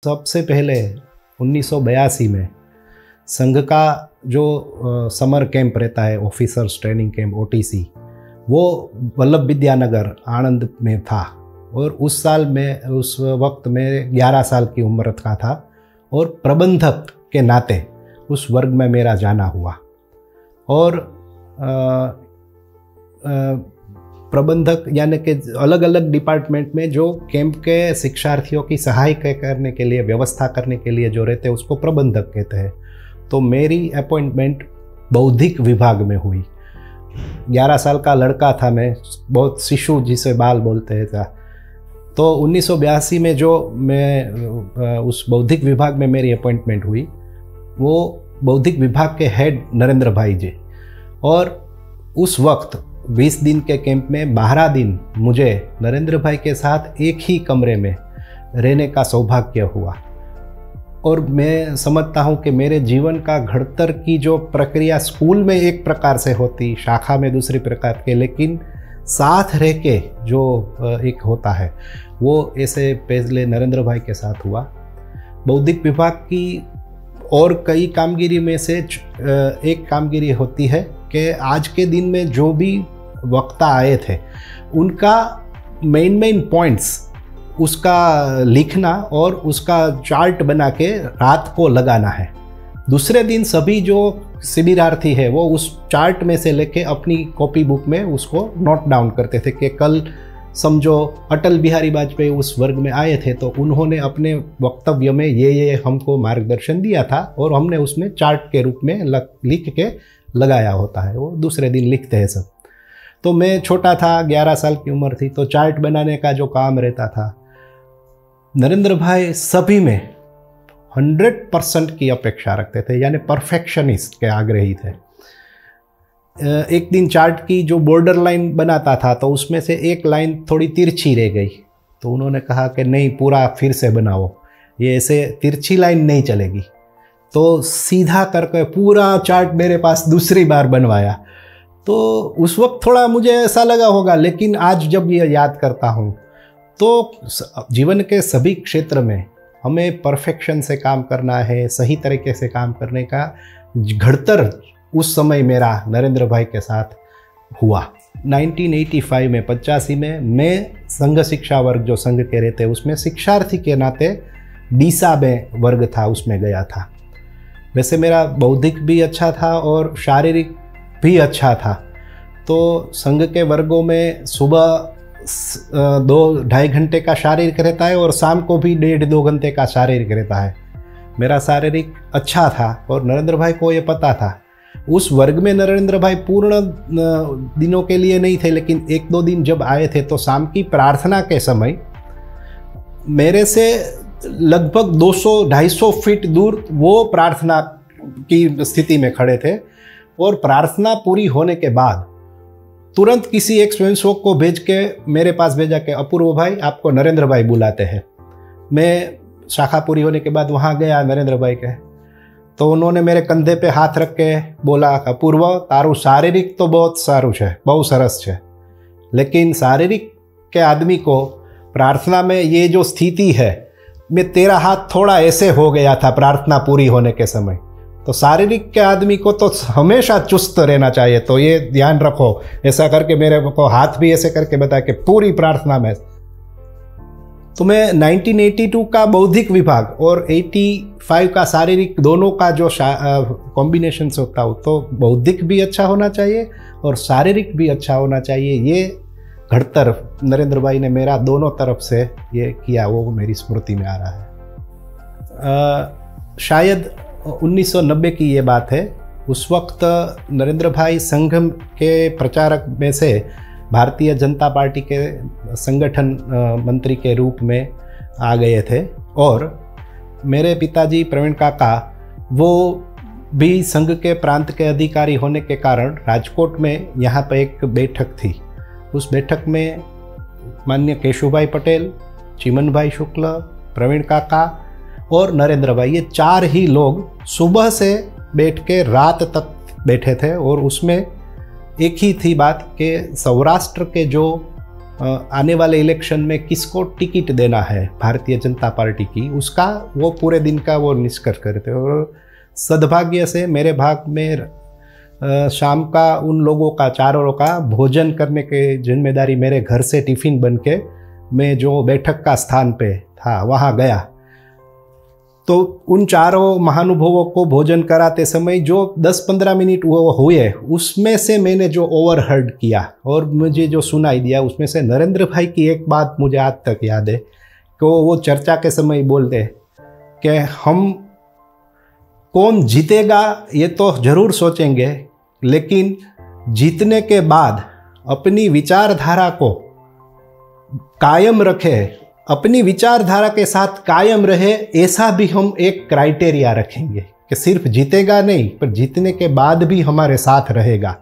सबसे पहले 1982 में संघ का जो समर कैंप रहता है, ऑफिसर्स ट्रेनिंग कैंप OTC, वो वल्लभ विद्यानगर आणंद में था। और उस साल में, उस वक्त मैं 11 साल की उम्र का था और प्रबंधक के नाते उस वर्ग में मेरा जाना हुआ। और प्रबंधक यानी कि अलग अलग डिपार्टमेंट में जो कैंप के शिक्षार्थियों की सहायता करने के लिए, व्यवस्था करने के लिए जो रहते हैं, उसको प्रबंधक कहते हैं। तो मेरी अपॉइंटमेंट बौद्धिक विभाग में हुई। 11 साल का लड़का था मैं, बहुत शिशु जिसे बाल बोलते हैं। तो 1982 में जो मैं उस बौद्धिक विभाग में मेरी अपॉइंटमेंट हुई, वो बौद्धिक विभाग के हेड नरेंद्र भाई जी। और उस वक्त 20 दिन के कैंप में 12 दिन मुझे नरेंद्र भाई के साथ एक ही कमरे में रहने का सौभाग्य हुआ। और मैं समझता हूँ कि मेरे जीवन का घड़तर की जो प्रक्रिया स्कूल में एक प्रकार से होती, शाखा में दूसरी प्रकार के, लेकिन साथ रह के जो एक होता है, वो ऐसे पहले नरेंद्र भाई के साथ हुआ। बौद्धिक विभाग की और कई कामगिरी में से एक कामगिरी होती है कि आज के दिन में जो भी वक्ता आए थे, उनका मेन पॉइंट्स उसका लिखना और उसका चार्ट बना के रात को लगाना है। दूसरे दिन सभी जो शिविरार्थी है वो उस चार्ट में से लेके अपनी कॉपी बुक में उसको नोट डाउन करते थे कि कल समझो अटल बिहारी वाजपेयी उस वर्ग में आए थे, तो उन्होंने अपने वक्तव्य में ये हमको मार्गदर्शन दिया था और हमने उसमें चार्ट के रूप में लिख के लगाया होता है। वो दूसरे दिन लिखते हैं सब। तो मैं छोटा था, 11 साल की उम्र थी, तो चार्ट बनाने का जो काम रहता था, नरेंद्र भाई सभी में 100% की अपेक्षा रखते थे, यानी परफेक्शनिस्ट के आग्रही थे। एक दिन चार्ट की जो बॉर्डर लाइन बनाता था, तो उसमें से एक लाइन थोड़ी तिरछी रह गई, तो उन्होंने कहा कि नहीं, पूरा फिर से बनाओ, ये ऐसे तिरछी लाइन नहीं चलेगी। तो सीधा करके पूरा चार्ट मेरे पास दूसरी बार बनवाया। तो उस वक्त थोड़ा मुझे ऐसा लगा होगा, लेकिन आज जब ये याद करता हूँ तो जीवन के सभी क्षेत्र में हमें परफेक्शन से काम करना है, सही तरीके से काम करने का घड़तर उस समय मेरा नरेंद्र भाई के साथ हुआ। 1985 में 85 में मैं संघ शिक्षा वर्ग, जो संघ के रहते उसमें शिक्षार्थी के नाते डीसा में वर्ग था, उसमें गया था। वैसे मेरा बौद्धिक भी अच्छा था और शारीरिक भी अच्छा था। तो संघ के वर्गों में सुबह 2-2.5 घंटे का शारीरिक रहता है और शाम को भी 1.5-2 घंटे का शारीरिक रहता है। मेरा शारीरिक अच्छा था और नरेंद्र भाई को ये पता था। उस वर्ग में नरेंद्र भाई पूर्ण दिनों के लिए नहीं थे, लेकिन 1-2 दिन जब आए थे तो शाम की प्रार्थना के समय मेरे से लगभग 200-250 फीट दूर वो प्रार्थना की स्थिति में खड़े थे। और प्रार्थना पूरी होने के बाद तुरंत किसी एक स्वयंसेवक को भेज के मेरे पास भेजा कि अपूर्व भाई, आपको नरेंद्र भाई बुलाते हैं। मैं शाखा पूरी होने के बाद वहाँ गया नरेंद्र भाई के, तो उन्होंने मेरे कंधे पे हाथ रख के बोला, अपूर्व, तारू शारीरिक तो बहुत सारू है, बहुत सरस है, लेकिन शारीरिक के आदमी को प्रार्थना में ये जो स्थिति है, मैं तेरा हाथ थोड़ा ऐसे हो गया था प्रार्थना पूरी होने के समय, तो शारीरिक के आदमी को तो हमेशा चुस्त रहना चाहिए, तो ये ध्यान रखो। ऐसा करके मेरे को हाथ भी ऐसे करके बताया कि पूरी प्रार्थना में। तो मैं 1982 का बौद्धिक विभाग और 85 का शारीरिक, दोनों का जो कॉम्बिनेशन से होता हो, तो बौद्धिक भी अच्छा होना चाहिए और शारीरिक भी अच्छा होना चाहिए। ये घड़तर नरेंद्र भाई ने मेरा दोनों तरफ से ये किया, वो मेरी स्मृति में आ रहा है। शायद 1990 की ये बात है। उस वक्त नरेंद्र भाई संघ के प्रचारक में से भारतीय जनता पार्टी के संगठन मंत्री के रूप में आ गए थे। और मेरे पिताजी प्रवीण काका, वो भी संघ के प्रांत के अधिकारी होने के कारण राजकोट में यहाँ पर एक बैठक थी। उस बैठक में माननीय केशुभाई पटेल, चिमन भाई शुक्ल, प्रवीण काका और नरेंद्र भाई, ये 4 ही लोग सुबह से बैठ के रात तक बैठे थे। और उसमें एक ही थी बात कि सौराष्ट्र के जो आने वाले इलेक्शन में किसको टिकट देना है भारतीय जनता पार्टी की, उसका वो पूरे दिन का वो निष्कर्ष करते हैं। और सद्भाग्य से मेरे भाग में शाम का उन लोगों का, चारों का भोजन करने की जिम्मेदारी मेरे घर से टिफ़िन बन के मैं जो बैठक का स्थान पे था वहाँ गया। तो उन चारों महानुभावों को भोजन कराते समय जो 10-15 मिनट वो हुए, उसमें से मैंने जो ओवरहर्ड किया और मुझे जो सुनाई दिया, उसमें से नरेंद्र भाई की एक बात मुझे आज तक याद है कि वो चर्चा के समय बोलते कि हम कौन जीतेगा ये तो ज़रूर सोचेंगे, लेकिन जीतने के बाद अपनी विचारधारा को कायम रखे, अपनी विचारधारा के साथ कायम रहे, ऐसा भी हम एक क्राइटेरिया रखेंगे कि सिर्फ जीतेगा नहीं पर जीतने के बाद भी हमारे साथ रहेगा।